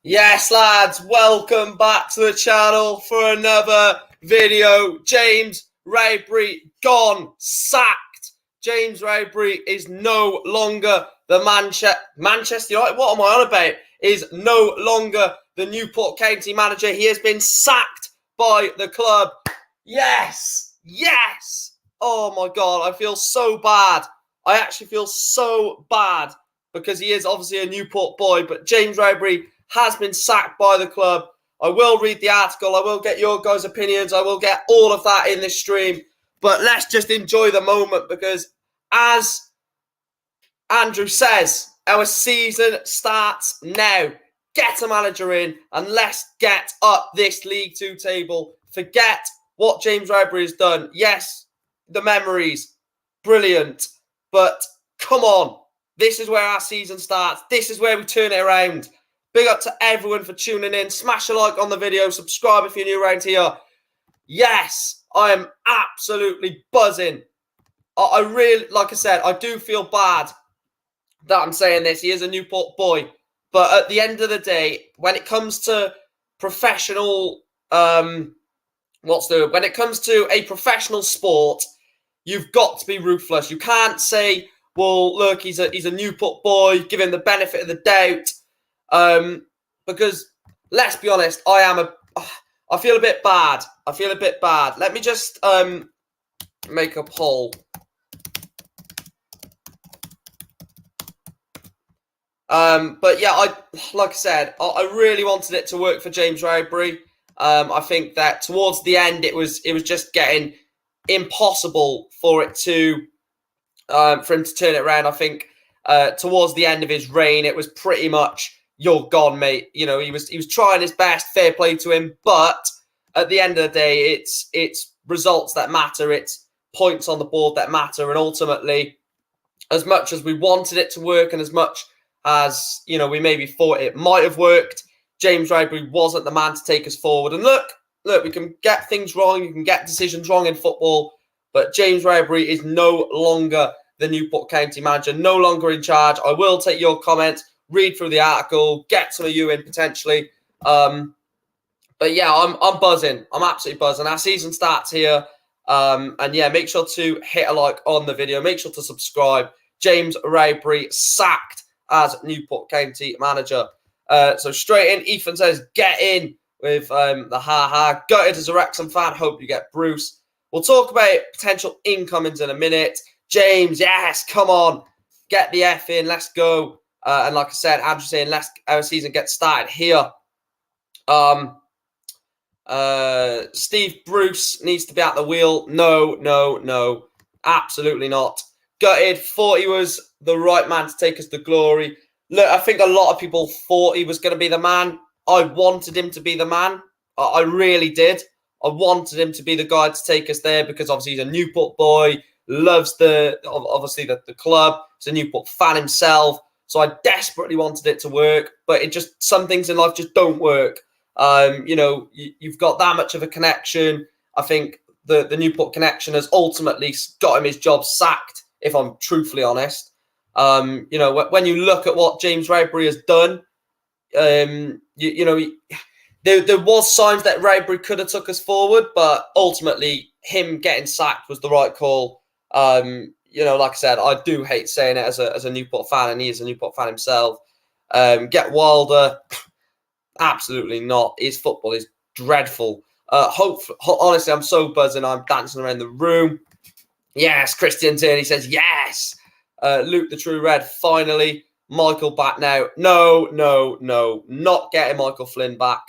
Yes, lads, welcome back to the channel for another video. James Rowberry gone, sacked. James Rowberry is no longer the Manchester United. What am I on about? Is no longer the Newport County manager. He has been sacked by the club. Yes, yes. Oh my God, I feel so bad. I actually feel so bad because he is obviously a Newport boy, but James Rowberry has been sacked by the club. I will read the article. I will get your guys' opinions. I will get all of that in this stream. But let's just enjoy the moment because, as Andrew says, our season starts now. Get a manager in and let's get up this League Two table. Forget what James Rowberry has done. Yes, the memories, brilliant. But come on, this is where our season starts. This is where we turn it around. Big up to everyone for tuning in. Smash a like on the video. Subscribe if you're new around here. Yes, I am absolutely buzzing. I really, like I said, I do feel bad that I'm saying this. He is a Newport boy. But at the end of the day, when it comes to professional, when it comes to a professional sport, you've got to be ruthless. You can't say, well, look, he's a Newport boy, give him the benefit of the doubt. Because let's be honest, I feel a bit bad. I feel a bit bad. Let me just make a poll. But yeah, like I said, I really wanted it to work for James Rowberry. I think that towards the end, it was just getting impossible for him to turn it around. I think towards the end of his reign, it was pretty much, you're gone, mate. You know, he was trying his best, fair play to him, but at the end of the day, it's results that matter, it's points on the board that matter, and ultimately, as much as we wanted it to work and as much as, you know, we maybe thought it might have worked, James Rowberry wasn't the man to take us forward. And look, we can get things wrong, you can get decisions wrong in football, but James Rowberry is no longer the Newport County manager, no longer in charge. I will take your comments, read through the article, get some of you in potentially. But yeah, I'm buzzing. I'm absolutely buzzing. Our season starts here. And yeah, make sure to hit a like on the video. Make sure to subscribe. James Rowberry sacked as Newport County manager. So straight in, Ethan says, get in with the ha-ha. Gutted as a Wrexham fan. Hope you get Bruce. We'll talk about potential incomings in a minute. James, yes, come on. Get the F in. Let's go. And like I said, Andrew saying, our season get started here. Steve Bruce needs to be at the wheel. No. Absolutely not. Gutted. Thought he was the right man to take us to glory. Look, I think a lot of people thought he was going to be the man. I wanted him to be the man. I really did. I wanted him to be the guy to take us there because obviously he's a Newport boy, loves the club. He's a Newport fan himself. So I desperately wanted it to work, but some things in life just don't work. You know, you've got that much of a connection. I think the Newport connection has ultimately got him his job sacked, if I'm truthfully honest. You know, when you look at what James Rowberry has done, you know, there was signs that Rowberry could have took us forward, but ultimately him getting sacked was the right call. You know, like I said, I do hate saying it as a Newport fan, and he is a Newport fan himself. Get Wilder. Absolutely not. His football is dreadful. Honestly, I'm so buzzing. I'm dancing around the room. Yes, Christian Tierney says yes. Luke the True Red, finally. Michael back now. No. Not getting Michael Flynn back.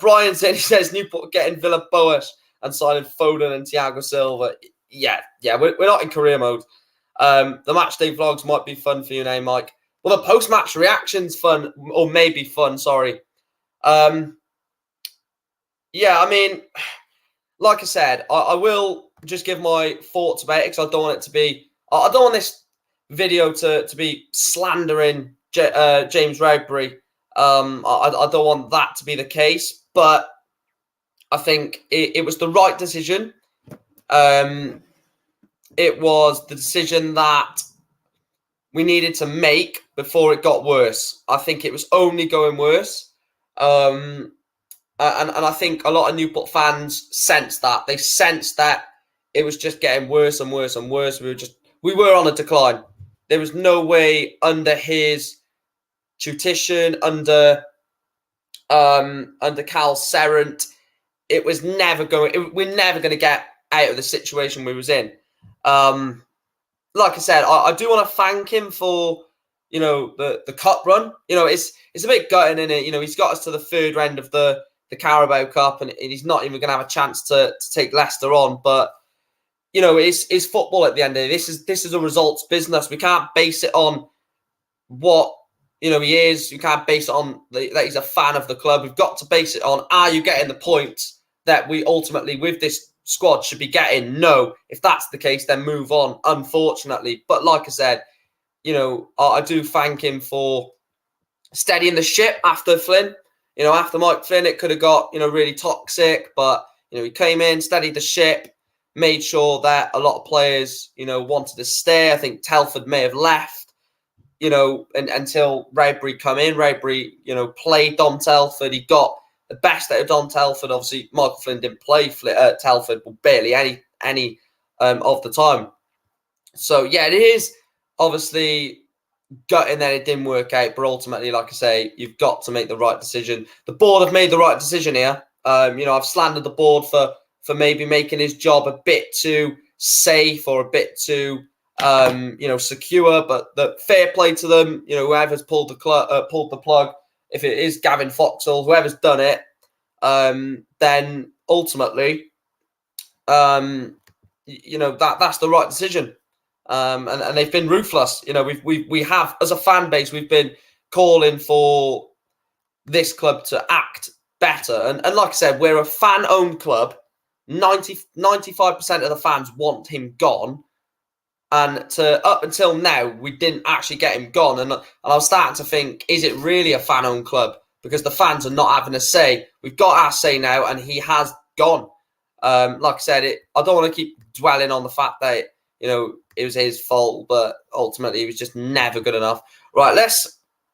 Brian said, he says Newport getting Villa Boas and signing Foden and Thiago Silva. Yeah, we're not in career mode. The matchday vlogs might be fun for you now, Mike. Well, the post-match reactions fun, or maybe fun, sorry. Yeah, I mean, like I said, I will just give my thoughts about it because I don't want it to be, I don't want this video to be slandering James Rowberry. I don't want that to be the case, but I think it was the right decision. It was the decision that we needed to make before it got worse. I think it was only going worse. And I think a lot of Newport fans sensed that. They sensed that it was just getting worse and worse and worse. We were on a decline. There was no way under his tuition, under Cal Serrant, it was never going. We're never going to get out of the situation we was in. Like I said, I do want to thank him for the cup run. It's a bit gutting, in it. He's got us to the third round of the Carabao Cup, and he's not even going to have a chance to take Leicester on. But it's football at the end of the day. This is a results business. We can't base it on what he is. You can't base it on that he's a fan of the club. We've got to base it on, are you getting the points that we ultimately with this squad should be getting? No. If that's the case, then move on, unfortunately. But like I said, I do thank him for steadying the ship after Flynn. After Mike Flynn, it could have got, really toxic, but, he came in, steadied the ship, made sure that a lot of players, wanted to stay. I think Telford may have left, until Rowberry come in. Rowberry, played Dom Telford. He got the best out of Dom Telford. Obviously, Michael Flynn didn't play Telford, barely any of the time. So, yeah, it is obviously gutting that it didn't work out, but ultimately, like I say, you've got to make the right decision. The board have made the right decision here. I've slandered the board for maybe making his job a bit too safe or a bit too secure, but the fair play to them. Whoever's pulled the plug, if it is Gavin Foxall, whoever's done it, then ultimately, that's the right decision. And they've been ruthless. We have, as a fan base, we've been calling for this club to act better. And like I said, we're a fan-owned club. 95% of the fans want him gone. And up until now, we didn't actually get him gone. And I was starting to think, is it really a fan-owned club? Because the fans are not having a say. We've got our say now, and he has gone. Like I said, I don't want to keep dwelling on the fact that, it was his fault, but ultimately he was just never good enough. Right,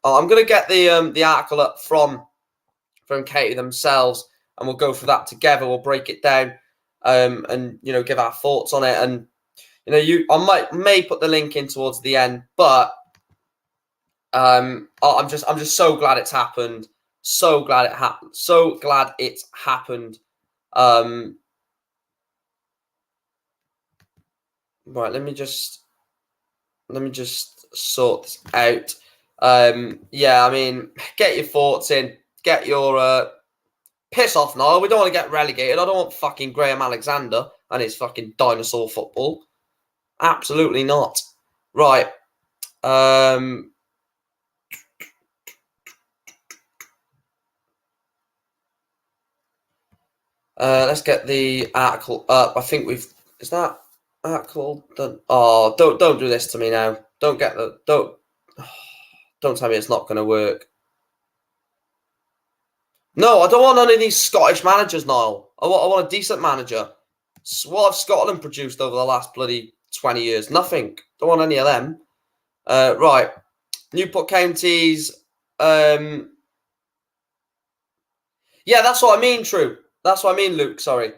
I'm going to get the article up from Katie themselves, and we'll go through that together. We'll break it down, and give our thoughts on it. And I may put the link in towards the end, but I'm just so glad it's happened. So glad it happened. So glad it's happened. Right, let me just sort this out. Yeah, I mean, get your thoughts in. Get your piss off, Niall. We don't want to get relegated. I don't want fucking Graham Alexander and his fucking dinosaur football. Absolutely not. Right. Let's get the article up. I think is that article done? Oh, don't do this to me now. Don't tell me it's not going to work. No, I don't want none of these Scottish managers, Niall. I want a decent manager. What have Scotland produced over the last bloody 20 years? Nothing. Don't want any of them. Right. Newport Counties. Yeah, that's what I mean, True. That's what I mean, Luke. Sorry.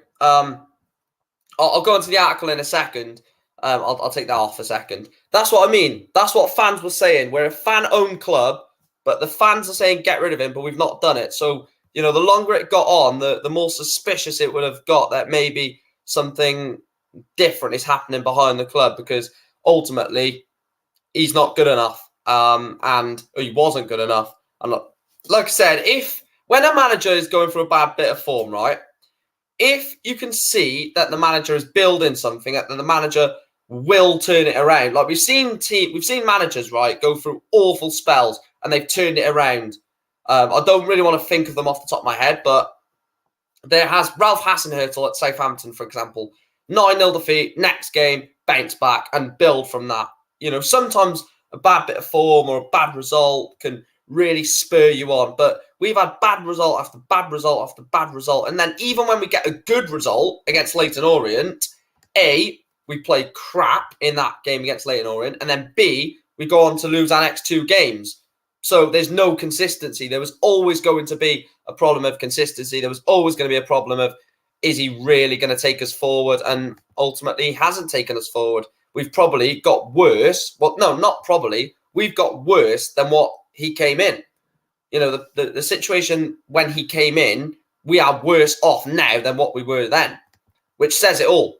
I'll go into the article in a second. I'll take that off a second. That's what I mean. That's what fans were saying. We're a fan-owned club, but the fans are saying get rid of him, but we've not done it. So, the longer it got on, the more suspicious it would have got that maybe something different is happening behind the club, because ultimately he's not good enough. And he wasn't good enough. And like I said, when a manager is going through a bad bit of form, right? If you can see that the manager is building something, that the manager will turn it around. Like we've seen managers, right, go through awful spells and they've turned it around. I don't really want to think of them off the top of my head, but there has Ralph Hasenhüttl at Southampton, for example. 9-0 defeat, next game, bounce back and build from that. Sometimes a bad bit of form or a bad result can really spur you on. But we've had bad result after bad result after bad result. And then even when we get a good result against Leyton Orient, A, we play crap in that game against Leyton Orient. And then B, we go on to lose our next two games. So there's no consistency. There was always going to be a problem of consistency. There was always going to be a problem of, is he really going to take us forward? And ultimately, he hasn't taken us forward. We've probably got worse. Well, no, not probably. We've got worse than what he came in. You know, the situation when he came in, we are worse off now than what we were then, which says it all.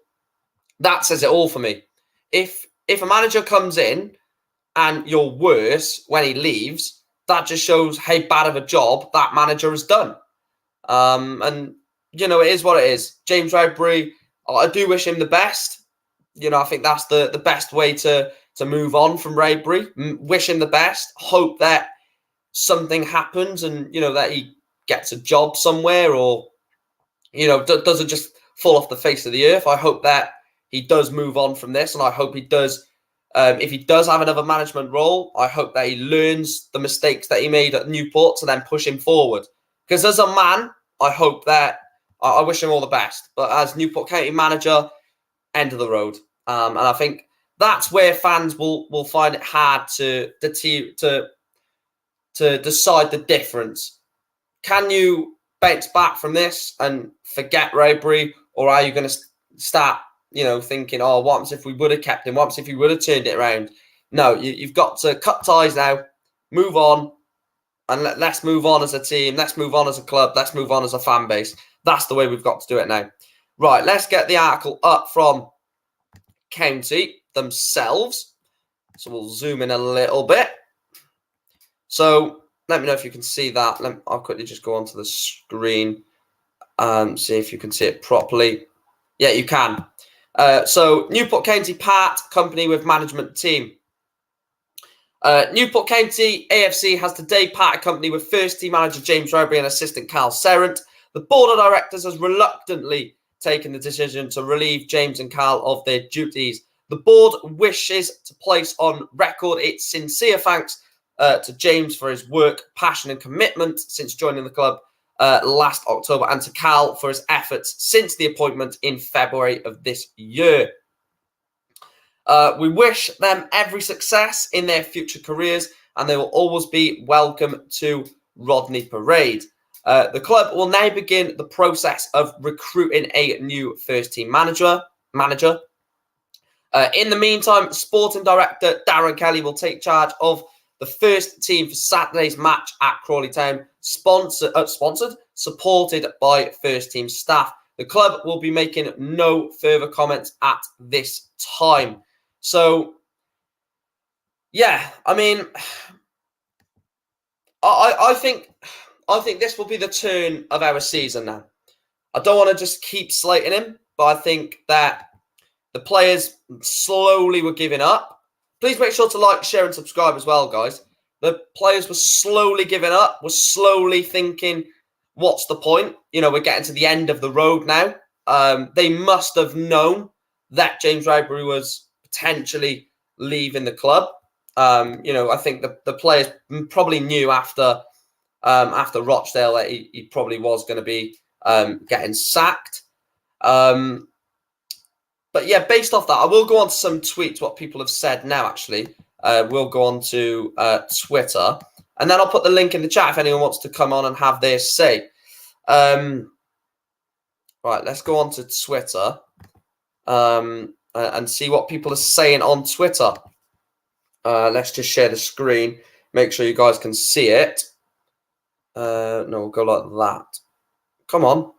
That says it all for me. If a manager comes in and you're worse when he leaves, that just shows how bad of a job that manager has done. And, you know, it is what it is. James Rowberry, I do wish him the best. You know, I think that's the best way to move on from Rowberry. Wish him the best. Hope that something happens and, you know, that he gets a job somewhere or, you know, doesn't just fall off the face of the earth. I hope that he does move on from this, and I hope he does. If he does have another management role, I hope that he learns the mistakes that he made at Newport to then push him forward. Because as a man, I hope that I wish him all the best. But as Newport County manager, end of the road. And I think that's where fans will find it hard to decide the difference. Can you bounce back from this and forget Rowberry, or are you going to start, you know, thinking, oh, what happens if we would have kept him? What happens if he would have turned it around? No, you've got to cut ties now, move on, and let's move on as a team. Let's move on as a club. Let's move on as a fan base. That's the way we've got to do it now. Right, let's get the article up from County themselves. So we'll zoom in a little bit. So let me know if you can see that. I'll quickly just go onto the screen and see if you can see it properly. Yeah, you can. So Newport County part company with management team. Newport County AFC has today parted company with first team manager James Rowberry and assistant Carl Serrant. The board of directors has reluctantly taken the decision to relieve James and Carl of their duties. The board wishes to place on record its sincere thanks to James for his work, passion and commitment since joining the club last October, and to Carl for his efforts since the appointment in February of this year. We wish them every success in their future careers, and they will always be welcome to Rodney Parade. The club will now begin the process of recruiting a new first-team manager. In the meantime, sporting director Darren Kelly will take charge of the first team for Saturday's match at Crawley Town, supported by first-team staff. The club will be making no further comments at this time. So, yeah, I mean, I think this will be the turn of our season now. I don't want to just keep slating him, but I think that the players slowly were giving up. Please make sure to like, share, and subscribe as well, guys. The players were slowly giving up, were slowly thinking, what's the point? You know, we're getting to the end of the road now. They must have known that James Rowberry was potentially leaving the club. You know, I think the players probably knew after Rochdale that he probably was going to be getting sacked. But yeah, based off that, I will go on to some tweets, what people have said now, actually. We'll go on to Twitter. And then I'll put the link in the chat if anyone wants to come on and have their say. Right, let's go on to Twitter and see what people are saying on Twitter. Let's just share the screen. Make sure you guys can see it. No, we'll go like that. Come on.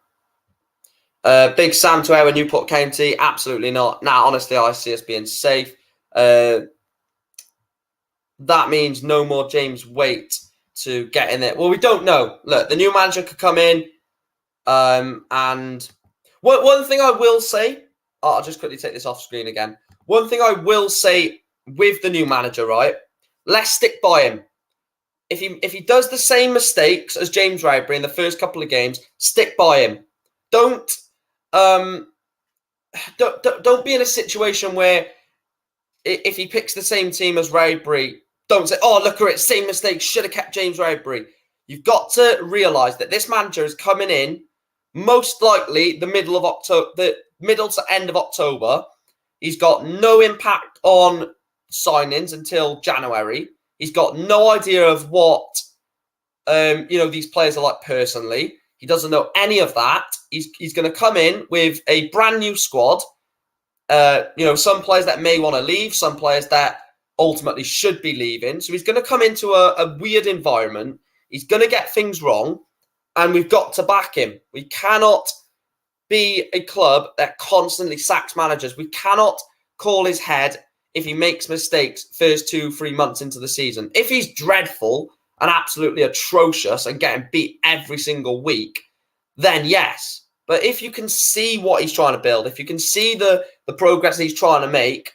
Big Sam to our Newport County. Absolutely not. Nah, honestly, I see us being safe. That means no more James Waite to get in there. Well, we don't know. Look, the new manager could come in. And one thing I will say, I'll just quickly take this off screen again. One thing I will say with the new manager, right? Let's stick by him. If he does the same mistakes as James Rowberry in the first couple of games, stick by him. Don't be in a situation where if he picks the same team as Rowberry, don't say, oh, look at it, same mistake, should have kept James Rowberry. You've got to realise that this manager is coming in most likely the middle of October, the middle to end of October. He's got no impact on signings until January. He's got no idea of what these players are like personally. He doesn't know any of that. He's going to come in with a brand new squad. Some players that may want to leave, some players that ultimately should be leaving. So he's going to come into a weird environment. He's going to get things wrong, and we've got to back him. We cannot be a club that constantly sacks managers. We cannot call his head if he makes mistakes first 2-3 months into the season. If he's dreadful and absolutely atrocious and getting beat every single week, then yes. But if you can see what he's trying to build, if you can see the progress he's trying to make,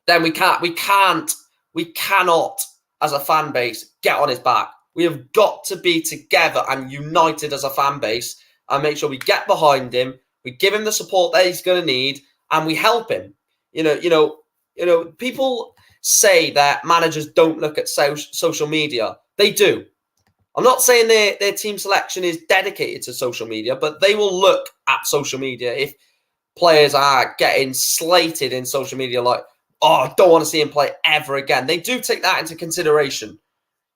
then we cannot, as a fan base, get on his back. We have got to be together and united as a fan base and make sure we get behind him, we give him the support that he's going to need, and we help him. People say that managers don't look at social media. They do. I'm not saying their team selection is dedicated to social media, but they will look at social media if players are getting slated in social media like, oh, I don't want to see him play ever again. They do take that into consideration.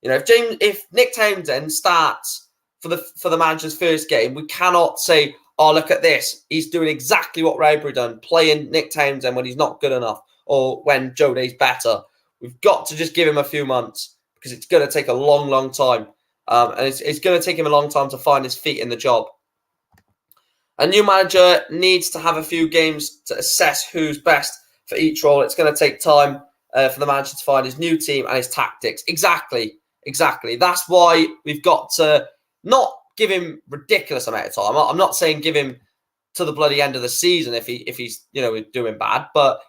If Nick Townsend starts for the manager's first game, we cannot say, oh, look at this. He's doing exactly what Rowberry done, playing Nick Townsend when he's not good enough or when Joe Day's better. We've got to just give him a few months because it's going to take a long, long time. And it's going to take him a long time to find his feet in the job. A new manager needs to have a few games to assess who's best for each role. It's going to take time for the manager to find his new team and his tactics. Exactly. That's why we've got to not give him ridiculous amount of time. I'm not saying give him to the bloody end of the season if he's doing bad, but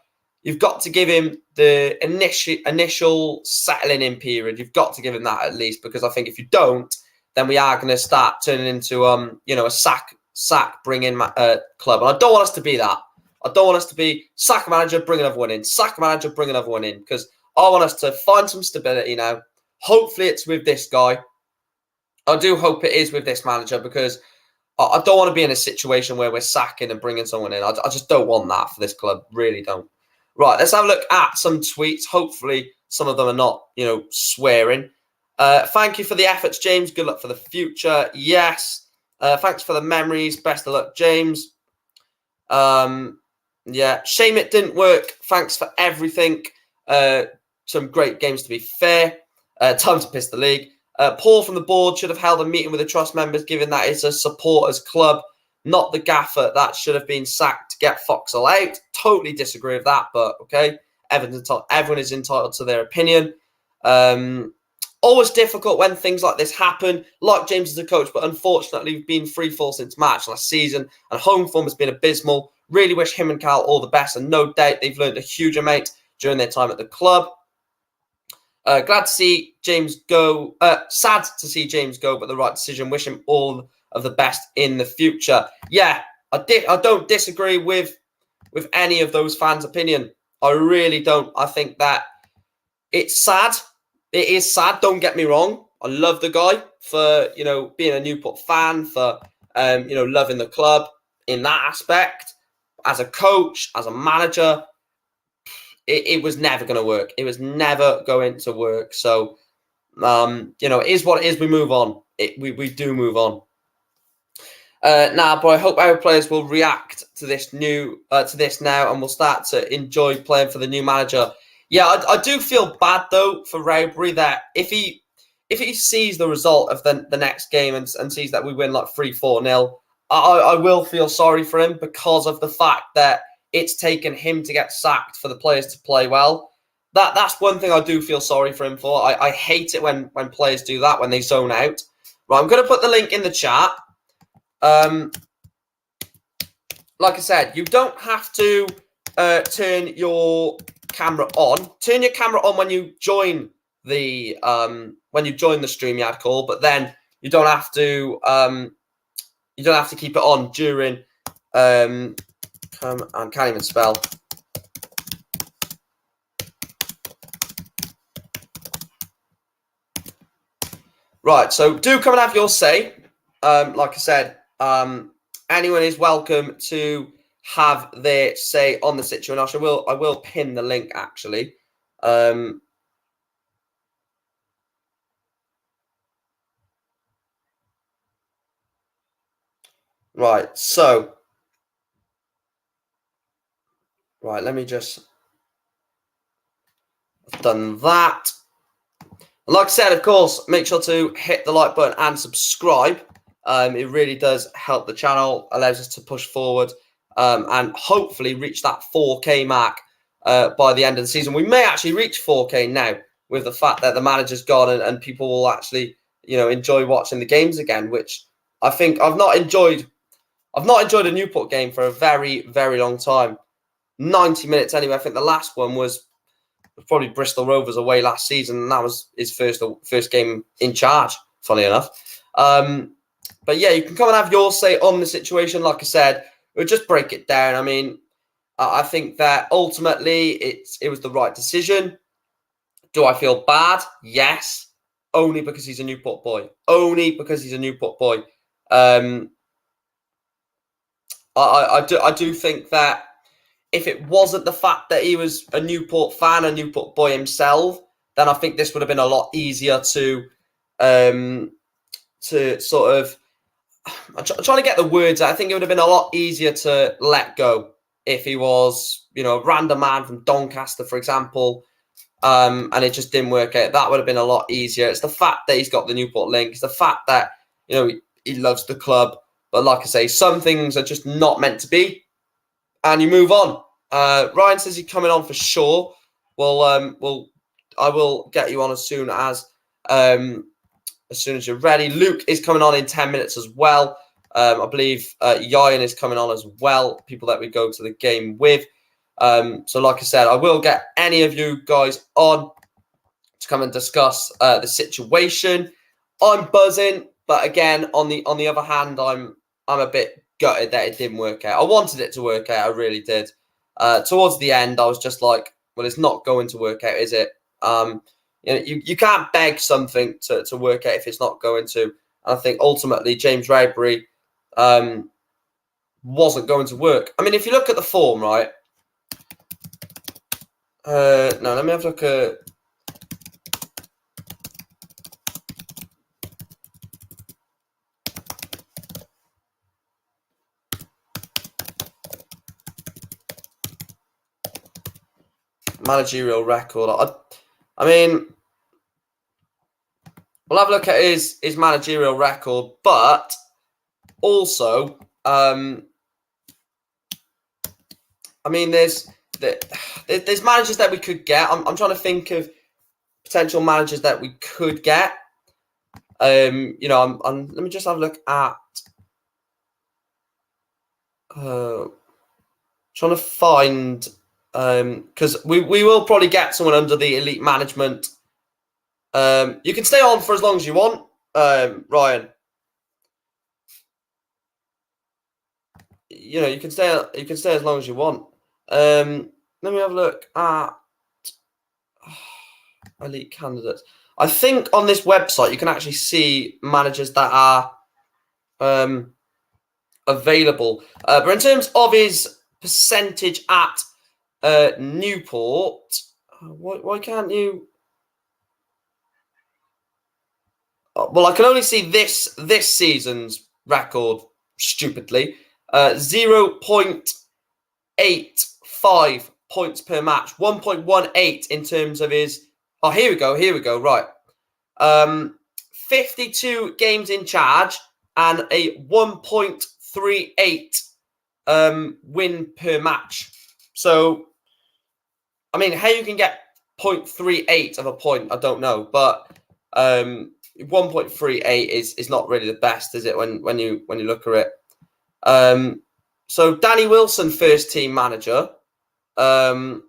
you've got to give him the initial settling in period. You've got to give him that at least, because I think if you don't, then we are going to start turning into a sack bring in club, and I don't want us to be that. I don't want us to be sack manager, bring another one in, sack manager, bring another one in, because I want us to find some stability now. Hopefully it's with this guy. I do hope it is with this manager, because I don't want to be in a situation where we're sacking and bringing someone in. I just don't want that for this club. Really don't. Right, let's have a look at some tweets. Hopefully some of them are not, swearing. Thank you for the efforts, James. Good luck for the future. Yes. Thanks for the memories. Best of luck, James. Yeah, shame it didn't work. Thanks for everything. Some great games, to be fair. Time to piss the league. Paul from the board should have held a meeting with the trust members, given that it's a supporters club, not the gaffer that should have been sacked to get Foxall out. Totally disagree with that, but okay. Everyone is entitled to their opinion. Always difficult when things like this happen. Like James as a coach, but unfortunately we've been free fall since March last season, and home form has been abysmal. Really wish him and Cal all the best, and no doubt they've learned a huge amount during their time at the club. Glad to see James go. Sad to see James go, but the right decision. Wish him all of the best in the future. Yeah, I don't disagree with any of those fans' opinion. I really don't. I think that it's sad. It is sad. Don't get me wrong. I love the guy for being a Newport fan, for loving the club in that aspect. As a coach, as a manager, it was never going to work. It was never going to work. So, it is what it is. We move on. We do move on. Now, but I hope our players will react to this now, and will start to enjoy playing for the new manager. Yeah, I do feel bad though for Rowberry that if he sees the result of the next game and sees that we win like 3-4-0, I will feel sorry for him, because of the fact that it's taken him to get sacked for the players to play well. That's one thing I do feel sorry for him for. I hate it when players do that, when they zone out. Right, I'm going to put the link in the chat. Like I said, you don't have to turn your camera on. Turn your camera on when you join the StreamYard call, but then you don't have to keep it on during I can't even spell. Right, so do come and have your say. Like I said, anyone is welcome to have their say on the situation. I will pin the link actually. Right, so let me just done that. Like I said, of course, make sure to hit the like button and subscribe. It really does help the channel, allows us to push forward, and hopefully reach that 4K mark by the end of the season. We may actually reach 4K now with the fact that the manager's gone and people will actually, enjoy watching the games again, which I think I've not enjoyed a Newport game for a very, very long time. 90 minutes anyway. I think the last one was probably Bristol Rovers away last season, and that was his first game in charge, funny enough. But yeah, you can come and have your say on the situation. Like I said, we'll just break it down. I mean, I think that ultimately it was the right decision. Do I feel bad? Yes, only because he's a Newport boy. Only because he's a Newport boy. I do think that if it wasn't the fact that he was a Newport fan, a Newport boy himself, then I think this would have been a lot easier to sort of. I'm trying to get the words out. I think it would have been a lot easier to let go if he was, a random man from Doncaster, for example, and it just didn't work out. That would have been a lot easier. It's the fact that he's got the Newport link. It's the fact that, he loves the club. But like I say, some things are just not meant to be, and you move on. Ryan says he's coming on for sure. Well, I will get you on as soon as you're ready. Luke is coming on in 10 minutes as well. I believe Yayan is coming on as well, people that we go to the game with. So like I said, I will get any of you guys on to come and discuss the situation. I'm buzzing, but again, on the other hand, I'm a bit gutted that it didn't work out. I wanted it to work out, I really did. Towards the end, I was just like, well, it's not going to work out, is it? You can't beg something to work out if it's not going to. And I think ultimately James Rowberry wasn't going to work. I mean, if you look at the form, right? No, let me have a look at. Managerial record. I mean, we'll have a look at his managerial record, but also, I mean, there's managers that we could get. I'm trying to think of potential managers that we could get. Let me just have a look at. Trying to find. Because we will probably get someone under the elite management. You can stay on for as long as you want, Ryan. You can stay as long as you want. Let me have a look at elite candidates. I think on this website you can actually see managers that are available. But in terms of his percentage at Newport, why can't you? Well, I can only see this season's record, stupidly. 0.85 points per match, 1.18 in terms of his. Oh, here we go. Right, 52 games in charge and a 1.38 win per match. So, I mean, how you can get 0.38 of a point, I don't know, but 1.38 is not really the best, is it? When you look at it. So Danny Wilson, first team manager. I'm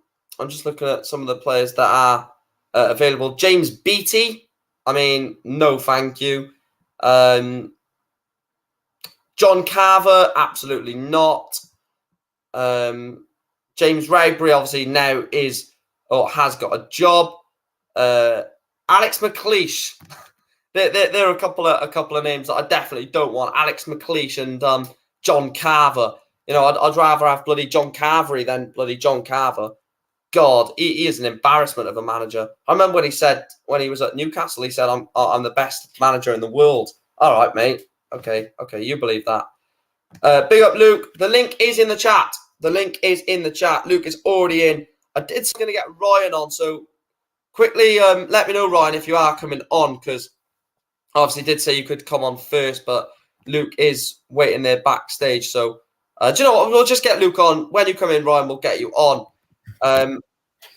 just looking at some of the players that are available. James Beattie. I mean, no, thank you. John Carver, absolutely not. James Rowberry obviously now has got a job. Alex McLeish. There are a couple of names that I definitely don't want. Alex McLeish and John Carver. I'd rather have bloody John Carvery than bloody John Carver. God, he is an embarrassment of a manager. I remember when he said, when he was at Newcastle, he said, I'm the best manager in the world. All right, mate. Okay, you believe that. Big up, Luke. The link is in the chat. The link is in the chat. Luke is already in. I did going to get Ryan on, so quickly let me know, Ryan, if you are coming on, because obviously did say you could come on first, but Luke is waiting there backstage. So do you know what? We'll just get Luke on. When you come in, Ryan, we'll get you on.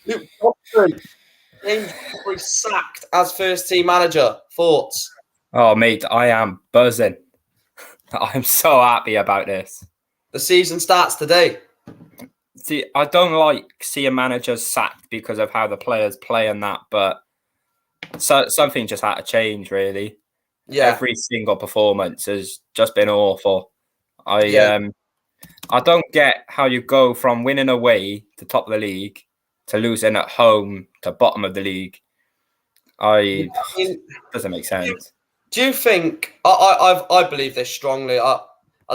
Luke, James Rowberry sacked as first team manager. Thoughts? Oh, mate, I am buzzing. I'm so happy about this. The season starts today. See, I don't like seeing managers sacked because of how the players play and that, but something just had to change, really. Yeah. Every single performance has just been awful. I don't get how you go from winning away to top of the league to losing at home to bottom of the league. Doesn't make sense. Do you think I believe this strongly? I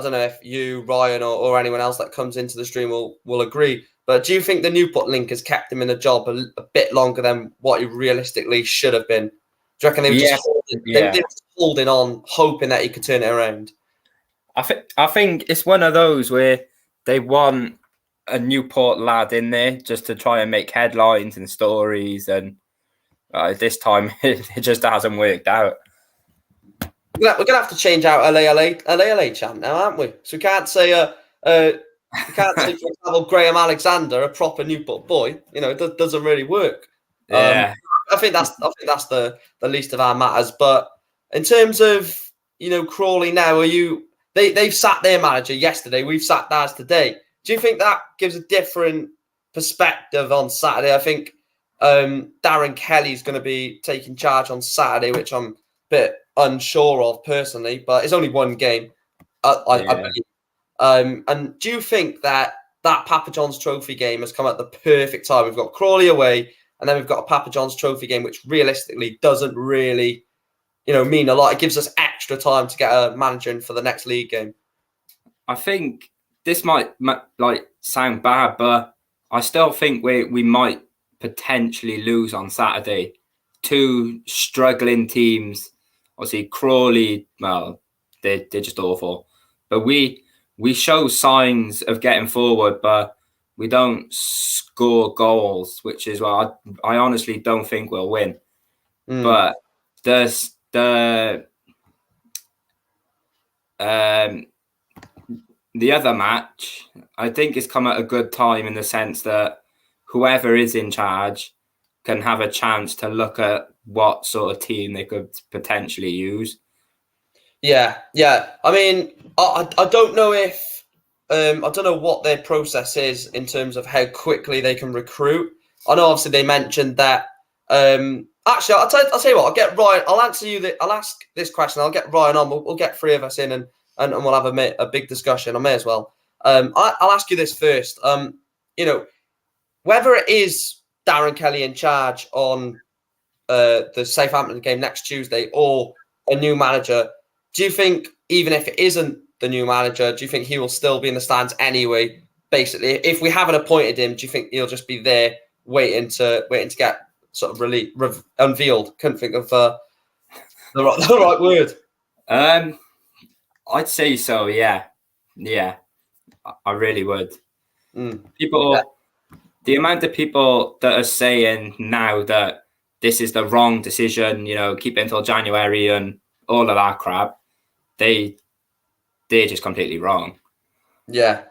don't know if you, Ryan, or anyone else that comes into the stream will agree. But do you think the Newport link has kept him in the job a bit longer than what he realistically should have been? Do you reckon they were just holding on, hoping that he could turn it around? I think it's one of those where they want a Newport lad in there just to try and make headlines and stories, and this time it just hasn't worked out. We're gonna have to change out LA champ now, aren't we? So we can't say for example, Graham Alexander, a proper Newport boy. You know, it doesn't really work. Yeah, I think that's the least of our matters. But in terms of Crawley now, they've sacked their manager yesterday. We've sacked ours today. Do you think that gives a different perspective on Saturday? I think Darren Kelly's going to be taking charge on Saturday, which I'm a bit unsure of personally, but it's only one game. I believe. And do you think that Papa John's Trophy game has come at the perfect time? We've got Crawley away, and then we've got a Papa John's Trophy game, which realistically doesn't really, mean a lot. It gives us extra time to get a manager in for the next league game. I think this might sound bad, but I still think we might potentially lose on Saturday. Two struggling teams. Obviously, Crawley, well, they're just awful. But we show signs of getting forward, but we don't score goals, which is why I honestly don't think we'll win. But the other match, I think, has come at a good time in the sense that whoever is in charge can have a chance to look at what sort of team they could potentially use. Yeah. I mean, I don't know if I don't know what their process is in terms of how quickly they can recruit. I know obviously they mentioned that. Actually, I'll tell you what. I'll get Ryan. I'll answer you. I'll ask this question. I'll get Ryan on. We'll get three of us in and we'll have a big discussion. I may as well. I'll ask you this first. Whether it is Darren Kelly in charge on the Southampton game next Tuesday or a new manager, do you think even if it isn't the new manager, do you think he will still be in the stands anyway? Basically, if we haven't appointed him, do you think he'll just be there waiting to get sort of unveiled? Couldn't think of the right word. I'd say so. Yeah, I really would. The amount of people that are saying now that this is the wrong decision, keep it until January and all of that crap, they're just completely wrong. Yeah.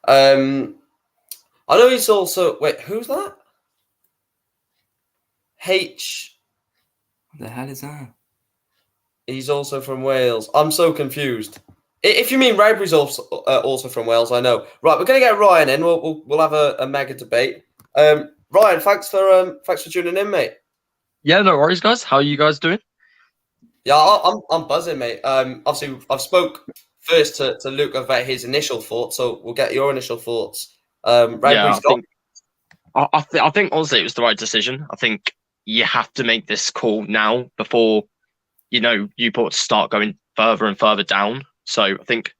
I know he's also... Wait, who's that? What the hell is that? He's also from Wales. I'm so confused. If you mean Rowberry's also from Wales, I know. Right, we're going to get Ryan in. We'll have a mega debate. Ryan, thanks for tuning in, mate. Yeah, no worries, guys. How are you guys doing? Yeah, I'm buzzing, mate. Obviously, I've spoke first to Luke about his initial thoughts, so we'll get your initial thoughts. I think honestly it was the right decision. I think you have to make this call now before Newport start going further and further down. So I think,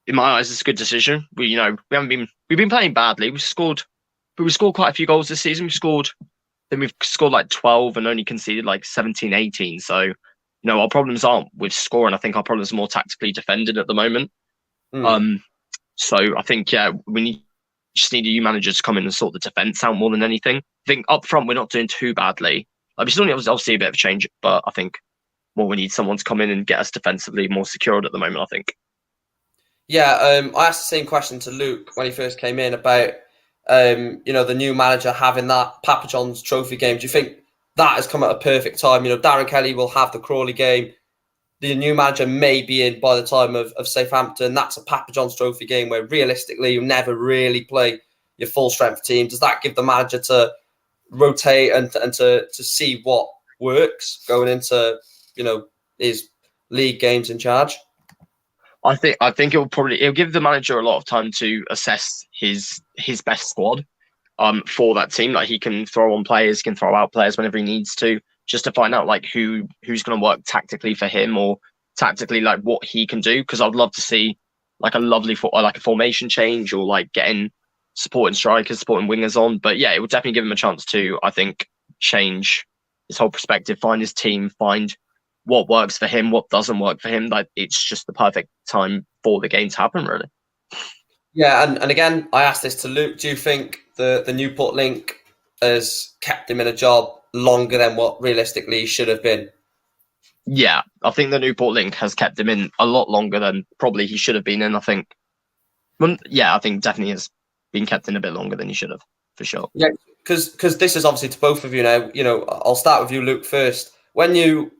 in my eyes, it's a good decision. We've been playing badly. We scored quite a few goals this season. We've scored like 12 and only conceded like 17, 18. So, our problems aren't with scoring. I think our problems are more tactically defended at the moment. So I think we just need a new manager to come in and sort the defense out more than anything. I think up front we're not doing too badly. We still need obviously a bit of a change, but I think more we need someone to come in and get us defensively more secured at the moment, I think. Yeah, I asked the same question to Luke when he first came in about the new manager having that Papa John's Trophy game. Do you think that has come at a perfect time? Darren Kelly will have the Crawley game. The new manager may be in by the time of Southampton. That's a Papa John's Trophy game where realistically you never really play your full strength team. Does that give the manager to rotate and to see what works going into his league games in charge? I think it'll give the manager a lot of time to assess his best squad for that team. Like he can throw on players, can throw out players whenever he needs to, just to find out like who's going to work tactically for him or tactically like what he can do. Because I'd love to see like a formation change or like getting supporting strikers, supporting wingers on. But yeah, it would definitely give him a chance to, I think, change his whole perspective, find his team, find what works for him, what doesn't work for him. Like it's just the perfect time for the game to happen, really. Yeah, and again, I asked this to Luke. Do you think the Newport link has kept him in a job longer than what realistically he should have been? Yeah, I think the Newport link has kept him in a lot longer than probably he should have been in. I think definitely has been kept in a bit longer than he should have, for sure. Yeah, because this is obviously to both of you now. I'll start with you, Luke, first. When you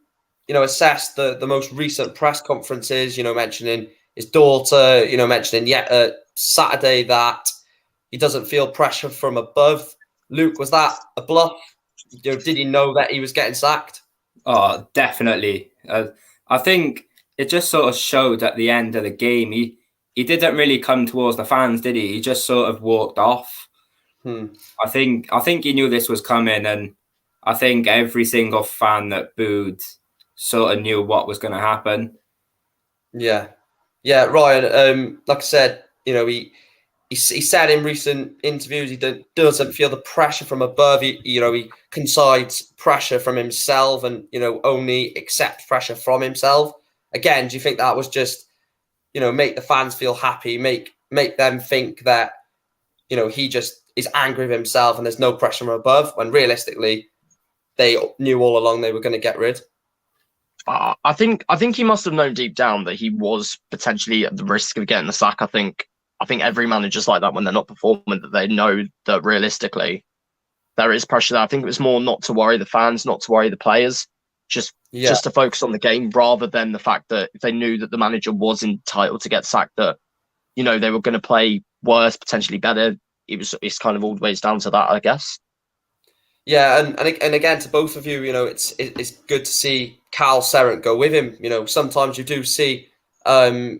assess the most recent press conferences, mentioning his daughter, mentioning Saturday that he doesn't feel pressure from above. Luke, was that a bluff? Did he know that he was getting sacked? Oh, definitely. I think it just sort of showed at the end of the game. He didn't really come towards the fans, did he? He just sort of walked off. I think he knew this was coming, and I think every single fan that booed sort of knew what was going to happen. Yeah, Ryan. Like I said, he said in recent interviews he doesn't feel the pressure from above. He concedes pressure from himself and only accept pressure from himself. Again, do you think that was just make the fans feel happy, make them think that he just is angry with himself and there's no pressure from above, when realistically they knew all along they were going to get rid? I think he must have known deep down that he was potentially at the risk of getting the sack. I think every manager's like that when they're not performing, that they know that realistically there is pressure there. I think it was more not to worry the fans, not to worry the players, just to focus on the game rather than the fact that if they knew that the manager was entitled to get sacked, that they were going to play worse, potentially better. It's kind of always down to that, I guess. Yeah, and again to both of you, it's good to see Carl Serrant go with him. Sometimes you do see a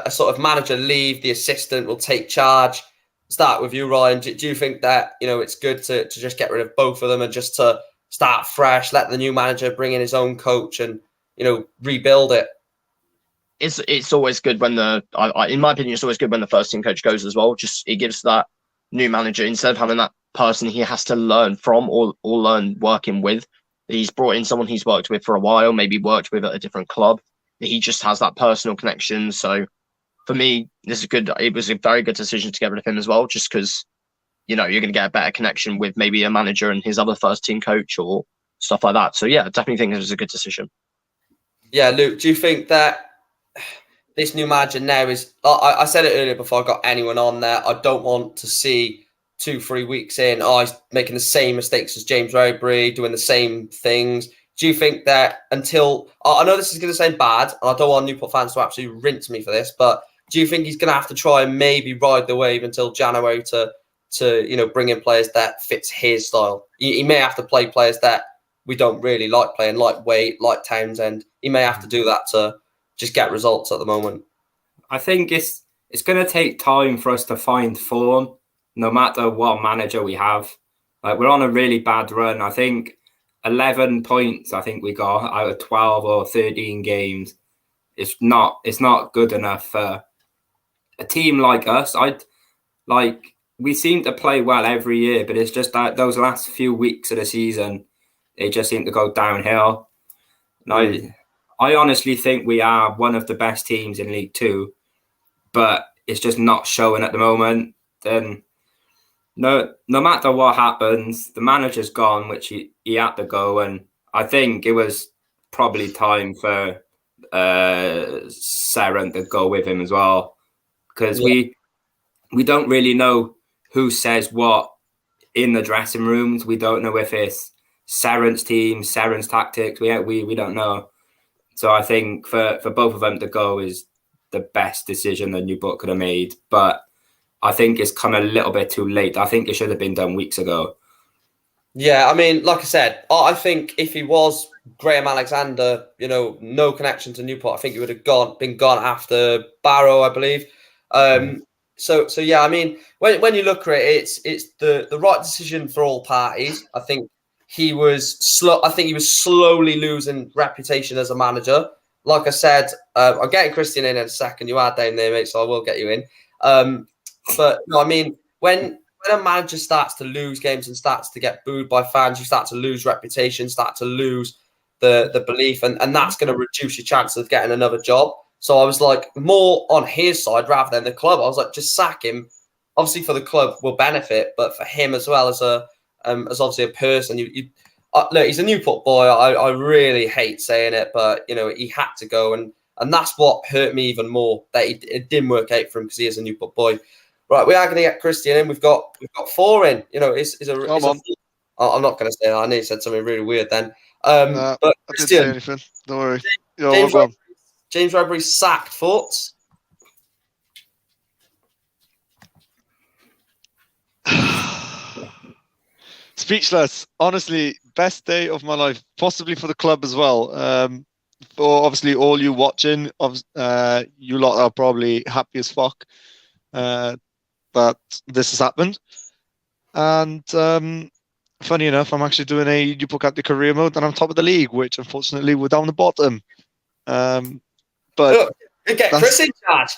sort of manager leave, the assistant will take charge. Start with you, Ryan. Do you think that it's good to just get rid of both of them and just to start fresh, let the new manager bring in his own coach and rebuild it? It's always good when in my opinion, it's always good when the first team coach goes as well. Just it gives that new manager, instead of having that person he has to learn from or learn working with, he's brought in someone he's worked with for a while, maybe worked with at a different club. He just has that personal connection. So for me, it was a very good decision to get rid of him as well, just because you're going to get a better connection with maybe a manager and his other first team coach or stuff like that. So yeah, I definitely think it was a good decision. Yeah, Luke, do you think that this new manager now is, I said it earlier before I got anyone on there, I don't want to see 2-3 weeks in, he's making the same mistakes as James Rowberry, doing the same things. Do you think that until, I know this is going to sound bad, and I don't want Newport fans to absolutely rinse me for this, but do you think he's going to have to try and maybe ride the wave until January to bring in players that fits his style? He may have to play players that we don't really like playing, like Waite, like Townsend. He may have to do that to just get results at the moment. I think it's going to take time for us to find form, no matter what manager we have. Like, we're on a really bad run. I think 11 points I think we got out of 12 or 13 games. It's not good enough for a team like us. We seem to play well every year, but it's just that those last few weeks of the season, they just seem to go downhill. I honestly think we are one of the best teams in League Two, but it's just not showing at the moment. Then no matter what happens, the manager's gone, which he had to go, and I think it was probably time for Seren to go with him as well, because we don't really know who says what in the dressing rooms. We don't know if it's Seren's team, Seren's tactics. We don't know. So I think for both of them to go is the best decision the new book could have made. But I think it's come a little bit too late. I think it should have been done weeks ago. Yeah, I mean, like I said, I think if he was Graham Alexander, no connection to Newport, I think he would have been gone after Barrow, I believe. So yeah, I mean, when you look at it, it's the right decision for all parties. I think he was slowly losing reputation as a manager. Like I said, I'm getting Christian in a second. You are down there, mate, so I will get you in. But no, I mean, when a manager starts to lose games and starts to get booed by fans, you start to lose reputation, start to lose the belief, and that's going to reduce your chances of getting another job. So I was like more on his side rather than the club. I was like, just sack him. Obviously, for the club will benefit, but for him as well as as obviously a person, look, he's a Newport boy. I really hate saying it, but he had to go, and that's what hurt me even more, that it didn't work out for him because he is a Newport boy. Right, we are going to get Christian in. We've got 4 in. I'm not going to say that. I know you said something really weird then. But I didn't say anything. Don't worry. James Rowberry sacked. Thoughts? Speechless. Honestly, best day of my life, possibly for the club as well. For obviously all you watching, you lot are probably happy as fuck that this has happened. And funny enough, I'm actually doing a Newport County career mode, and I'm top of the league, which unfortunately we're down the bottom. But get Chris in charge.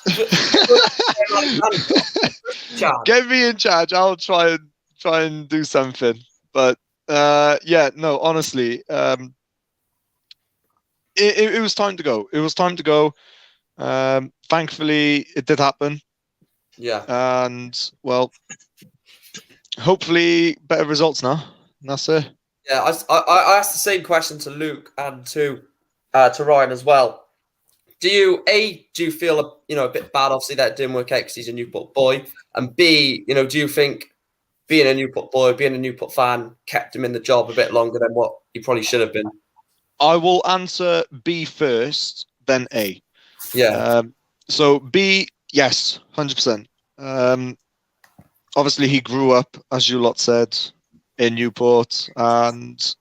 Get me in charge. I'll try and do something. But honestly, it was time to go. It was time to go. Thankfully, it did happen. Yeah. And well, hopefully, better results now. And that's it. Yeah, I asked the same question to Luke and to Ryan as well. Do you feel a bit bad, obviously, that it didn't work out because he's a Newport boy, and B, do you think being a Newport boy, being a Newport fan, kept him in the job a bit longer than what he probably should have been? I will answer B first, then A. Yeah. So B, yes, 100%. Obviously, he grew up, as you lot said, in Newport, and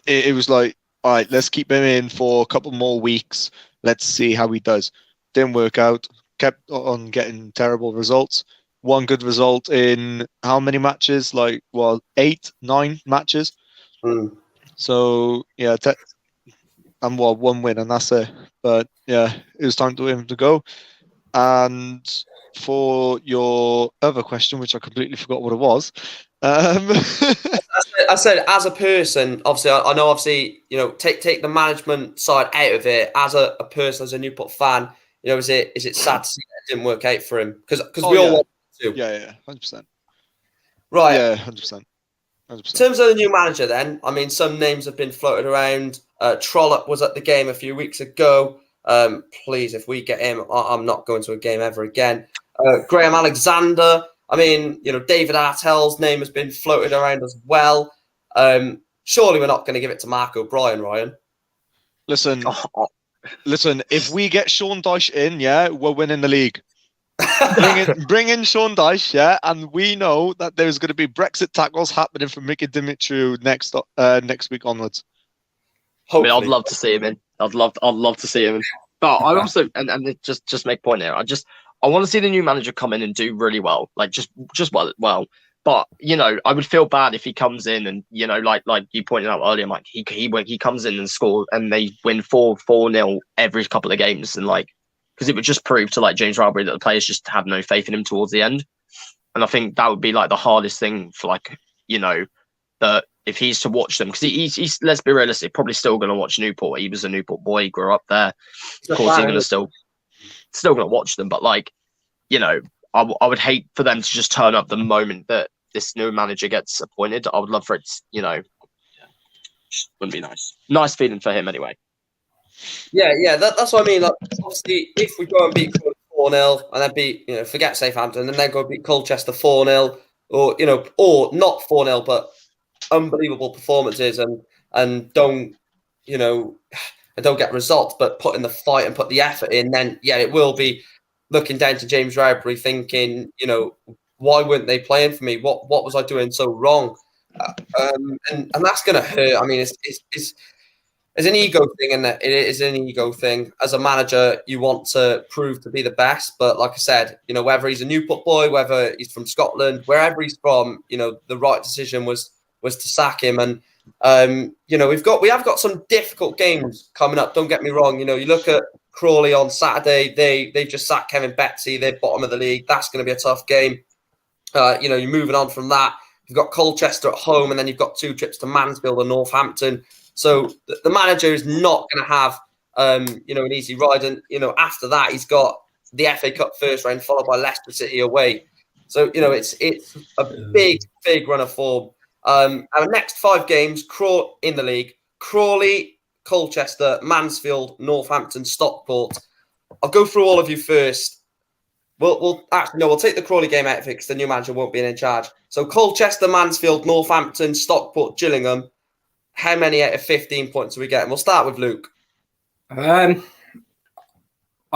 it was like, all right, let's keep him in for a couple more weeks. Let's see how he does. Didn't work out. Kept on getting terrible results. One good result in how many matches? 8, 9 matches. So yeah, and one win, and that's it. But yeah, it was time for him to go. And for your other question, which I completely forgot what it was. I said, as a person, obviously, I know, obviously, take the management side out of it. As a person, as a Newport fan, is it sad to see that it didn't work out for him? Because we all want to. Yeah, 100%. Right. Yeah, 100%. In terms of the new manager, then, I mean, some names have been floated around. Trollope was at the game a few weeks ago. Please, if we get him, I'm not going to a game ever again. Graham Alexander. I mean, David Artell's name has been floated around as well. Surely we're not going to give it to Mark O'Brien, Ryan. Listen. If we get Sean Dyche in, we're winning the league. bring in Sean Dyche, and we know that there's going to be Brexit tackles happening from Mickey Dimitriou next week onwards. Hopefully. I mean, I'd love to see him in. I'd love to see him in. But I also, and just make a point here. I want to see the new manager come in and do really well, just well. But I would feel bad if he comes in and like you pointed out earlier, Mike. He comes in and scores and they win 4-0 every couple of games, and because it would just prove to James Rowberry that the players just have no faith in him towards the end. And I think that would be the hardest thing for that if he's to watch them, because he's let's be realistic, probably still going to watch Newport. He was a Newport boy, he grew up there. Of course, he's going to still going to watch them. But like, you know, I would hate for them to just turn up the moment that this new manager gets appointed. I would love for it, you know, wouldn't be nice. Nice feeling for him anyway. Yeah, that's what I mean. Like, obviously, if we go and beat 4-0 and then beat, you know, forget Southampton and then go beat Colchester 4-0, or you know, or not 4-0, but unbelievable performances and don't, you know, and don't get results, but put in the fight and put the effort in, then yeah, it will be looking down to James Rowberry thinking, you know, why weren't they playing for me? What was I doing so wrong? And that's going to hurt. I mean, it's an ego thing, and it is an ego thing. As a manager, you want to prove to be the best, but like I said, you know, whether he's a Newport boy, whether he's from Scotland, wherever he's from, you know, the right decision was to sack him. And you know, we have got some difficult games coming up. Don't get me wrong. You know, you look at Crawley on Saturday. They've just sacked Kevin Betsy. They're bottom of the league. That's going to be a tough game. You know, you're moving on from that. You've got Colchester at home, and then you've got 2 trips to Mansfield and Northampton. So the manager is not going to have, you know, an easy ride. And, you know, after that, he's got the FA Cup first round, followed by Leicester City away. So, you know, it's a big run of form. Our next 5 games, in the league, Crawley, Colchester, Mansfield, Northampton, Stockport. I'll go through all of you first. We'll take the Crawley game out of it because the new manager won't be in charge. So Colchester, Mansfield, Northampton, Stockport, Gillingham. How many out of 15 points are we getting? We'll start with Luke. I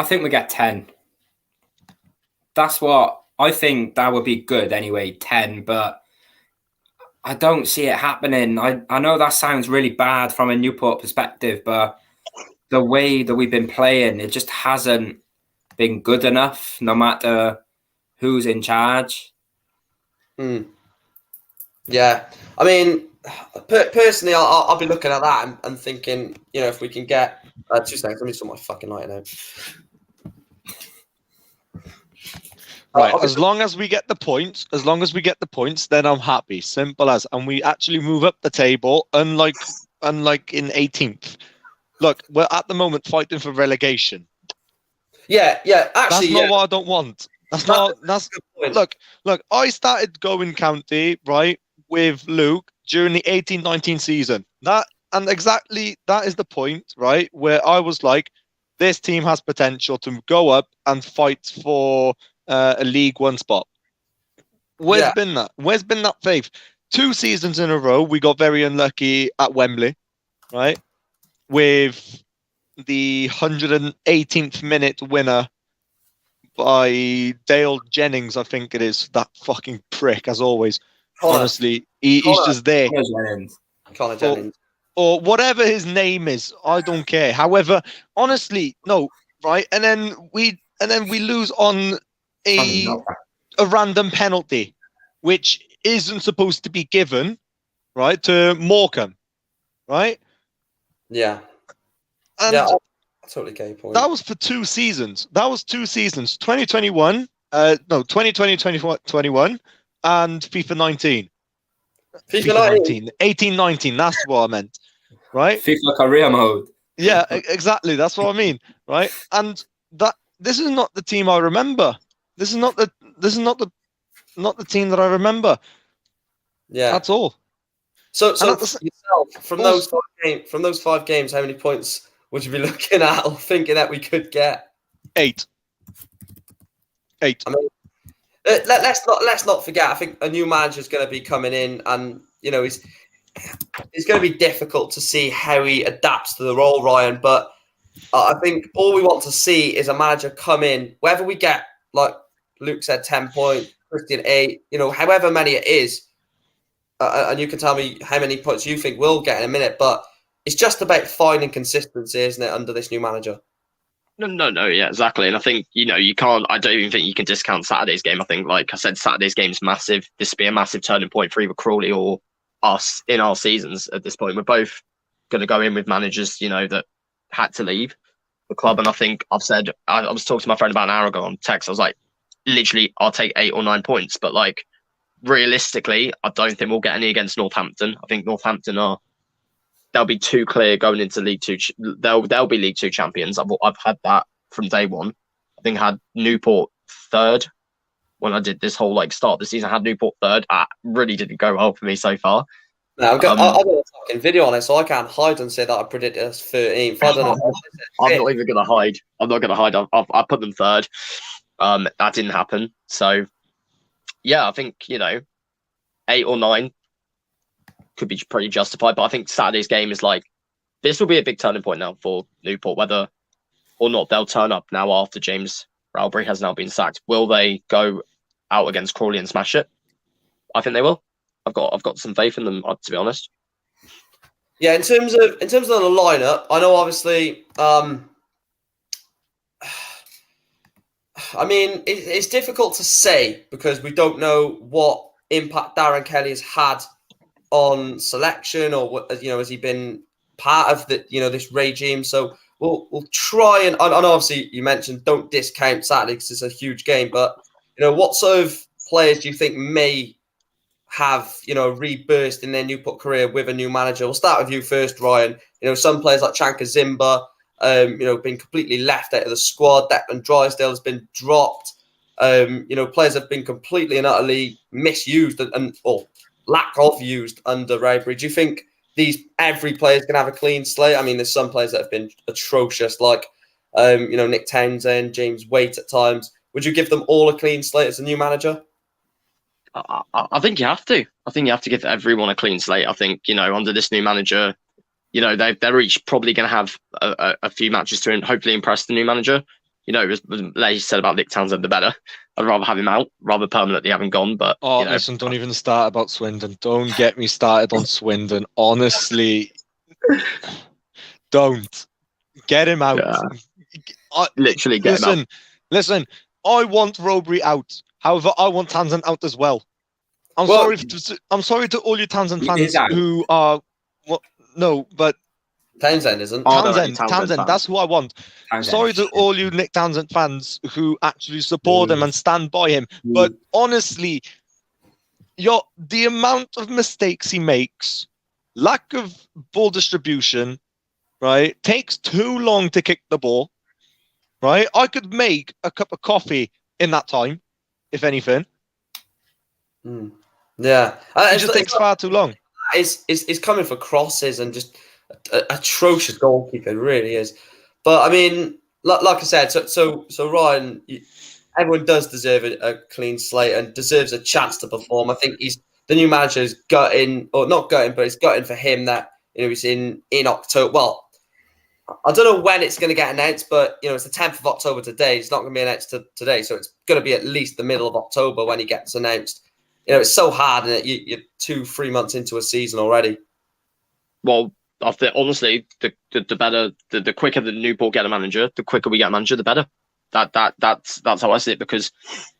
think we get 10. That's what I think. That would be good anyway, 10, but I don't see it happening. I know that sounds really bad from a Newport perspective, but the way that we've been playing, it just hasn't been good enough, no matter who's in charge. Yeah. I mean, personally, I'll be looking at that and thinking, you know, if we can get 2 seconds, let me sort my fucking light out. Right, as long as we get the points, then I'm happy. Simple as. And we actually move up the table, unlike in 18th. Look, we're at the moment fighting for relegation. Yeah. Actually, that's not what I don't want. That's a good point. Look. I started going county right with Luke during the 18-19 season. That is the point, right? Where I was like, this team has potential to go up and fight for a League One spot. Where's been that? Where's been that faith? 2 seasons in a row, we got very unlucky at Wembley, right? With the 118th minute winner by Dale Jennings, I think it is. That fucking prick, as always. Honestly, he's just there. Connor Jennings. Or whatever his name is, I don't care. However, honestly, no, right? And then we lose on a random penalty, which isn't supposed to be given, right, to Morecambe, right? Yeah. And I totally get your point. that was for 2 seasons. 2021, 2020-21, and FIFA 19. FIFA 19. 18-19, that's what I meant, right? FIFA career mode. Yeah, exactly. That's what I mean, right? And this is not the team I remember. This is not the team that I remember. Yeah, that's all. So yourself, from those 5 games, how many points would you be looking at or thinking that we could get? 8. I mean, let's not forget. I think a new manager is going to be coming in, and you know, it's going to be difficult to see how he adapts to the role, Ryan. But I think all we want to see is a manager come in, whether we get, like Luke said, 10 points, Christian 8, you know, however many it is, and you can tell me how many points you think we'll get in a minute. But it's just about finding consistency, isn't it, under this new manager? No, yeah, exactly. And I think, you know, I don't even think you can discount Saturday's game. I think, like I said, Saturday's game is massive. This will be a massive turning point for either Crawley or us in our seasons at this point. We're both going to go in with managers, you know, that had to leave the club. And I think I was talking to my friend about an hour ago on text. I was like, literally, I'll take 8 or 9 points. But like, realistically, I don't think we'll get any against Northampton. I think Northampton they'll be too clear going into League Two. They'll be League Two champions. I've had that from day one. I think I had Newport third when I did this whole start of the season. I had Newport third. Really didn't go well for me so far. No, I've got a fucking video on it, so I can't hide and say that I predicted us 13th. I don't know. I'm not even gonna hide. I'm not gonna hide. I put them third. That didn't happen. So yeah, I think 8 or 9 could be pretty justified. But I think Saturday's game is this will be a big turning point now for Newport, whether or not they'll turn up now after James Rowberry has now been sacked. Will they go out against Crawley and smash it? I think they will. I've got some faith in them, to be honest. Yeah, in terms of the lineup, I know obviously. I mean, it's difficult to say because we don't know what impact Darren Kelly has had on selection, or has he been part of this regime? So we'll try and obviously you mentioned don't discount Saturday because it's a huge game, but what sort of players do you think may have rebirth in their Newport career with a new manager? We'll start with you first, Ryan. Some players like Chanka Zimba, been completely left out of the squad. Declan Drysdale has been dropped. Players have been completely and utterly misused or lack of used under Rowberry. Do you think every player is going to have a clean slate? I mean, there's some players that have been atrocious, like Nick Townsend, James Waite at times. Would you give them all a clean slate as a new manager? I think you have to. I think you have to give everyone a clean slate. I think under this new manager, they're each probably going to have a few matches to hopefully impress the new manager. As they said about Nick Townsend, the better. I'd rather have him out, rather permanently having gone. But listen, don't even start about Swindon. Don't get me started on Swindon. Honestly, don't get him out. Yeah. Literally, get him out. Listen. I want Rowberry out. However, I want Townsend out as well. I'm sorry to all you Townsend fans who are. No, but Townsend isn't. Townsend. That's who I want. Sorry to all you Nick Townsend fans who actually support him and stand by him. But honestly, the amount of mistakes he makes, lack of ball distribution, right, takes too long to kick the ball, right? I could make a cup of coffee in that time, if anything. Yeah. It just takes far too long. It's coming for crosses and just atrocious goalkeeper, it really is. But I mean, like I said, so Ryan, everyone does deserve a clean slate and deserves a chance to perform. I think the new manager is gutting, or not gutting, but it's gutting for him that he's in October. Well, I don't know when it's going to get announced, but it's the 10th of October today. It's not going to be announced today, so it's going to be at least the middle of October when he gets announced. It's so hard, and you're 2-3 months into a season already. Well, I think honestly, the better, the quicker the Newport get a manager, the quicker we get a manager, the better. That's how I see it, because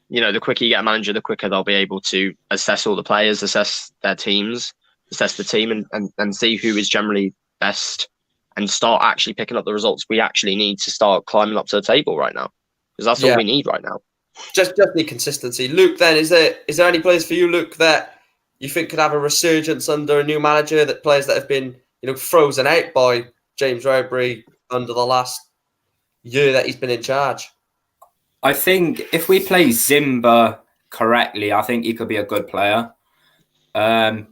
the quicker you get a manager, the quicker they'll be able to assess all the players, assess their teams, assess the team, and see who is generally best, and start actually picking up the results we actually need to start climbing up to the table right now, because that's all we need right now. Just need consistency. Luke, then, is there any players for you, Luke, that you think could have a resurgence under a new manager, that players that have been frozen out by James Rowberry under the last year that he's been in charge? I think if we play Zimba correctly, I think he could be a good player. I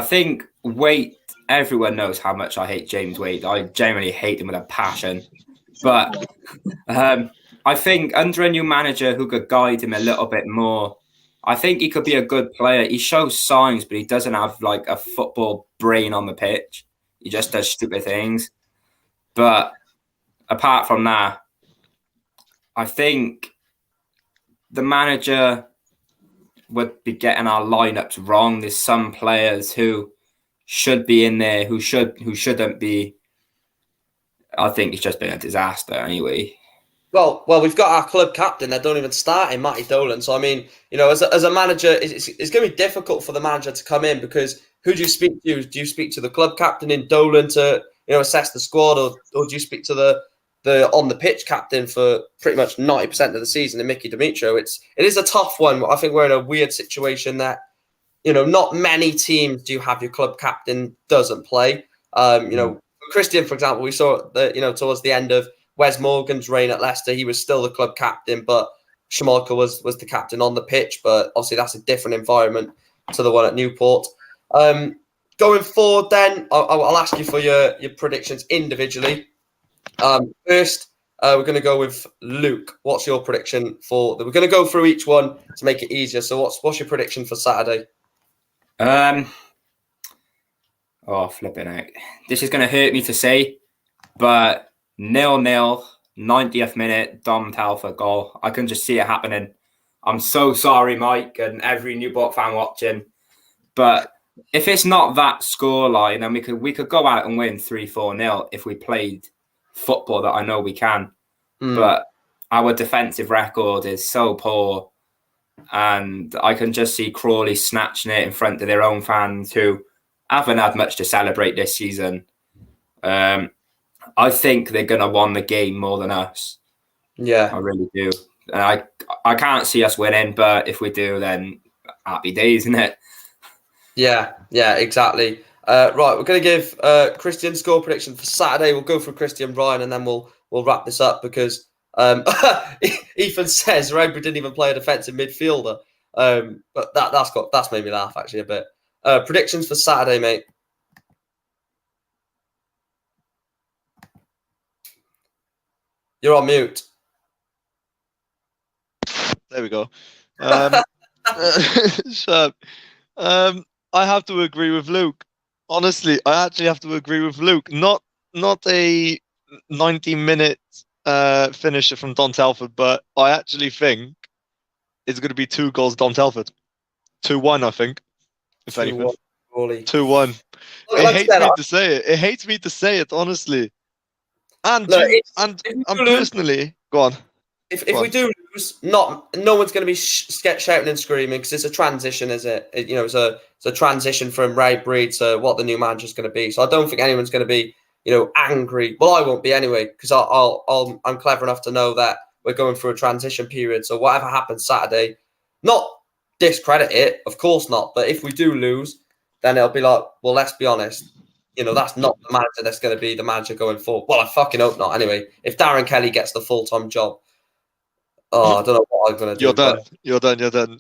think Waite, everyone knows how much I hate James Waite. I genuinely hate him with a passion. But I think under a new manager who could guide him a little bit more, I think he could be a good player. He shows signs, but he doesn't have a football brain on the pitch. He just does stupid things. But apart from that, I think the manager would be getting our lineups wrong. There's some players who should be in there who shouldn't be. I think it's just been a disaster anyway. Well, we've got our club captain that don't even start in Matty Dolan. So, I mean, as a manager, it's going to be difficult for the manager to come in, because who do you speak to? Do you speak to the club captain in Dolan to, assess the squad, or do you speak to the the on the pitch captain for pretty much 90% of the season in Mickey Demetrio. It is a tough one. I think we're in a weird situation that, not many teams do have your club captain doesn't play. Christian, for example, we saw that, towards the end of Wes Morgan's reign at Leicester, he was still the club captain, but Schmeichel was the captain on the pitch. But obviously that's a different environment to the one at Newport. Going forward then, I'll ask you for your predictions individually. First, we're going to go with Luke. What's your prediction for? We're going to go through each one to make it easier. So what's your prediction for Saturday? Flipping heck. This is going to hurt me to say, but 0-0, 90th minute, Dom Telford goal. I can just see it happening. I'm so sorry, Mike, and every Newport fan watching. But if it's not that scoreline, then we could go out and win 3-4-0 if we played football that I know we can. But our defensive record is so poor, and I can just see Crawley snatching it in front of their own fans who haven't had much to celebrate this season. I think they're going to win the game more than us. Yeah. I really do. And I can't see us winning, but if we do, then happy days, isn't it? Yeah, exactly. Right, we're going to give Christian score prediction for Saturday. We'll go for Christian, Brian, and then we'll wrap this up because Ethan says Rowberry didn't even play a defensive midfielder. But that's made me laugh actually a bit. Predictions for Saturday, mate. You're on mute. There we go. Shut up. I have to agree with Luke. Honestly, I actually have to agree with Luke. Not a 90-minute finisher from Don Telford, but I actually think it's going to be 2 goals Don Telford. 2-1, I think. If anything. 2-1. It hates me to say it. It hates me to say it, honestly. And personally, go on. If we do lose, no one's going to be shouting and screaming because it's a transition, is it? It's a transition from Rowberry to what the new manager's going to be. So I don't think anyone's going to be, angry. Well, I won't be anyway because I'm clever enough to know that we're going through a transition period. So whatever happens Saturday, not discredit it, of course not. But if we do lose, then it'll be like, well, let's be honest. That's not the manager that's going to be the manager going forward. Well, I fucking hope not. Anyway, if Darren Kelly gets the full-time job, I don't know what I'm going to do. You're done.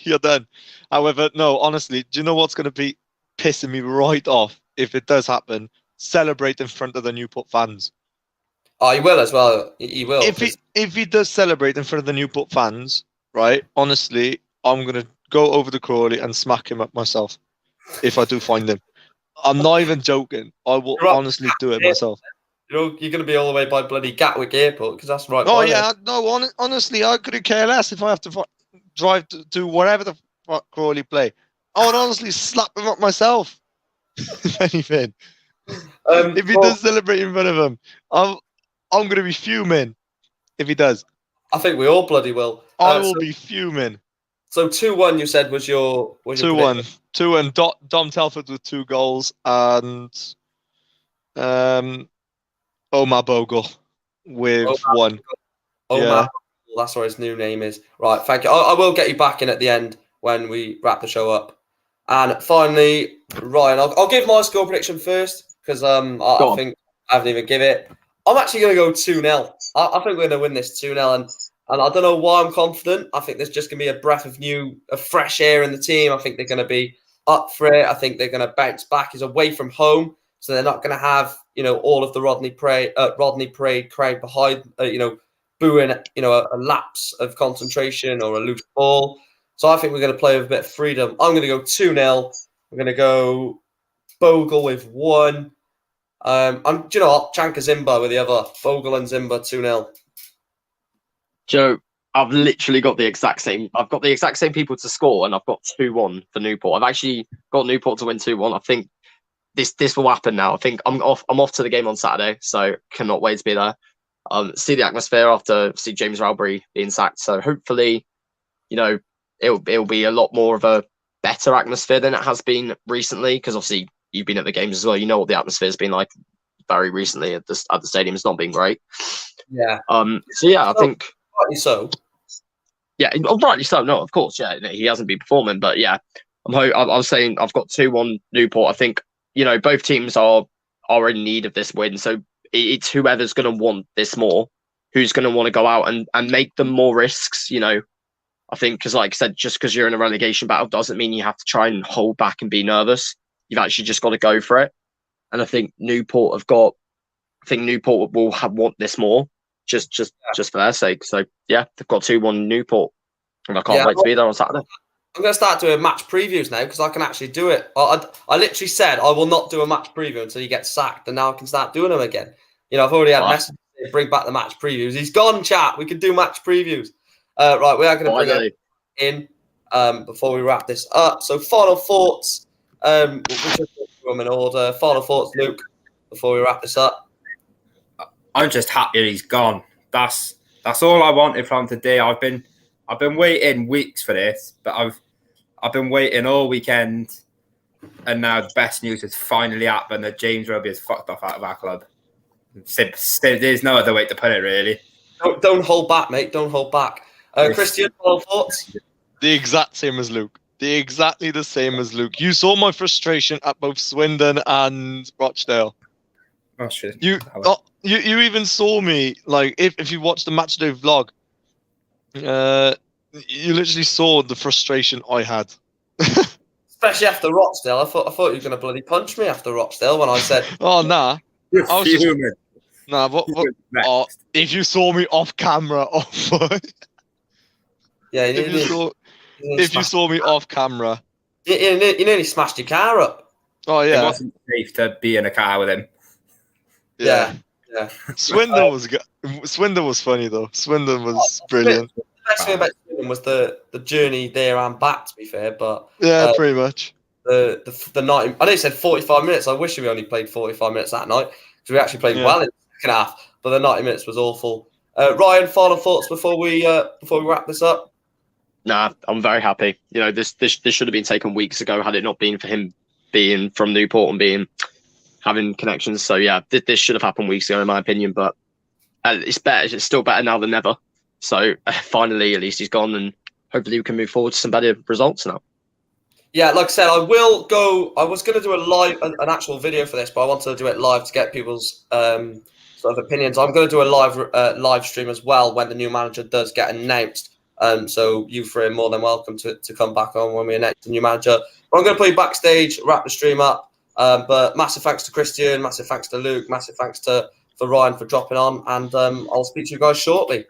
You're done. However, no, honestly, do you know what's going to be pissing me right off if it does happen? Celebrate in front of the Newport fans. Oh, he will as well. He will. If he does celebrate in front of the Newport fans, right, honestly, I'm going to go over to Crawley and smack him up myself if I do find him. I'm not even joking. I will honestly do it myself. You're going to be all the way by bloody Gatwick Airport because that's right. Oh yeah, no. Honestly, I couldn't care less if I have to drive to wherever the fuck Crawley play. I would honestly slap him up myself. If anything, if he does celebrate in front of him, I'm going to be fuming. If he does, I think we all bloody will. I will be fuming. So 2-1, you said was your 2-1. 2-1. Dom Telford with 2 goals and Omar Bogle with 1. Omar, that's what his new name is. Right, thank you. I will get you back in at the end when we wrap the show up. And finally, Ryan, I'll give my score prediction first because I think I haven't even given it. I'm actually going to go 2-0. I think we're going to win this 2-0. And I don't know why I'm confident. I think there's just going to be a breath of fresh air in the team. I think they're going to be up for it. I think they're going to bounce back. It's away from home, so they're not going to have all of the Rodney Parade crowd behind booing a lapse of concentration or a loose ball. So I think we're going to play with a bit of freedom. I'm going to go 2-0. I'm going to go Bogle with 1. Chanka Zimba with the other. Bogle and Zimba 2-0. Joe, I've literally got the exact same. I've got the exact same people to score, and I've got 2-1 for Newport. I've actually got Newport to win 2-1. I think this will happen now. I think I'm off to the game on Saturday, so cannot wait to be there. See the atmosphere after see James Rowberry being sacked. So hopefully, it'll be a lot more of a better atmosphere than it has been recently. Because obviously you've been at the games as well. You know what the atmosphere has been like. very recently at the stadium has not been great. Yeah. So yeah, I think Rightly so. yeah, rightly so. No, of course, yeah, he hasn't been performing, but yeah, I was saying I've got 2-1 Newport. I think both teams are in need of this win, so it's whoever's going to want this more, who's going to want to go out and make them more risks. I think because, like I said, just because you're in a relegation battle doesn't mean you have to try and hold back and be nervous. You've actually just got to go for it. And I think Newport will want this more, just for their sake. So yeah, they've got 2-1 Newport, and I can't wait to be there on Saturday. I'm going to start doing match previews now because I can actually do it. I literally said I will not do a match preview until you get sacked, and now I can start doing them again. I've already had messages to bring back the match previews. He's gone, chat. We can do match previews. Right, we are going to bring it in before we wrap this up. So final thoughts. We'll just go through them in order. Final thoughts, Luke, before we wrap this up. I'm just happy he's gone. That's all I wanted from today. I've been waiting weeks for this, but I've been waiting all weekend, and now the best news has finally happened that James Rowberry is fucked off out of our club. There's no other way to put it, really. Don't hold back, mate. Don't hold back. Christian, final thoughts? The exact same as Luke. Exactly the same as Luke. You saw my frustration at both Swindon and Rochdale. Oh shit! You even saw me, like, if you watched the matchday vlog, you literally saw the frustration I had. Especially after Rochdale. I thought you were going to bloody punch me after Rochdale when I said, "Oh nah." You're I was just, fuming. nah. What? If you saw me off camera, yeah, if you saw me off camera, you nearly smashed your car up. Oh yeah, It wasn't safe to be in a car with him. Yeah. Swindon was funny though. Swindon was brilliant. The best thing about Swindon was the journey there and back. To be fair, but yeah, pretty much. The 90. I know you said 45 minutes. I wish we only played 45 minutes that night because we actually played well in the second half. But the 90 minutes was awful. Ryan, final thoughts before we wrap this up? Nah, I'm very happy. This should have been taken weeks ago had it not been for him being from Newport and having connections. So yeah, this should have happened weeks ago in my opinion. But it's better. It's still better now than never. So finally, at least he's gone, and hopefully we can move forward to some better results now. Yeah, like I said, I was going to do an actual video for this, but I wanted to do it live to get people's sort of opinions. I'm going to do a live stream as well when the new manager does get announced. So you three are more than welcome to come back on when we announce the new manager. But I'm going to play backstage, wrap the stream up. But massive thanks to Christian, massive thanks to Luke, massive thanks to Ryan for dropping on, and I'll speak to you guys shortly.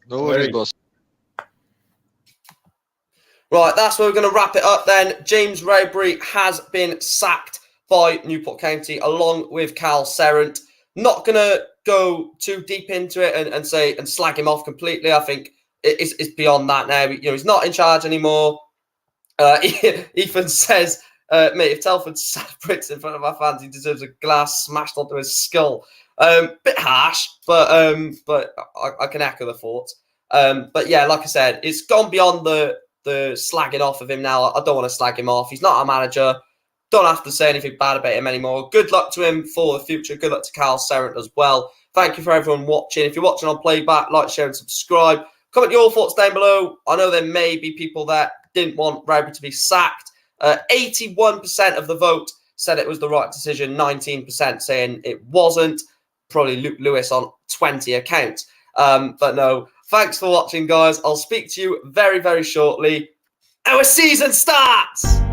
No worries, boss. Right, that's where we're going to wrap it up then. James Rowberry has been sacked by Newport County along with Cal Serrant. Not going to go too deep into it and slag him off completely. I think it's beyond that now. He's not in charge anymore. Ethan says, mate, if Telford celebrates in front of our fans, he deserves a glass smashed onto his skull. Bit harsh, but I can echo the thoughts. But yeah, like I said, it's gone beyond the slagging off of him now. I don't want to slag him off. He's not our manager. Don't have to say anything bad about him anymore. Good luck to him for the future. Good luck to Cal Serrant as well. Thank you for everyone watching. If you're watching on playback, like, share, and subscribe. Comment your thoughts down below. I know there may be people that didn't want Rowberry to be sacked. 81% of the vote said it was the right decision. 19% saying it wasn't. Probably Luke Lewis on 20 accounts. But no, thanks for watching, guys. I'll speak to you very, very shortly. Our season starts!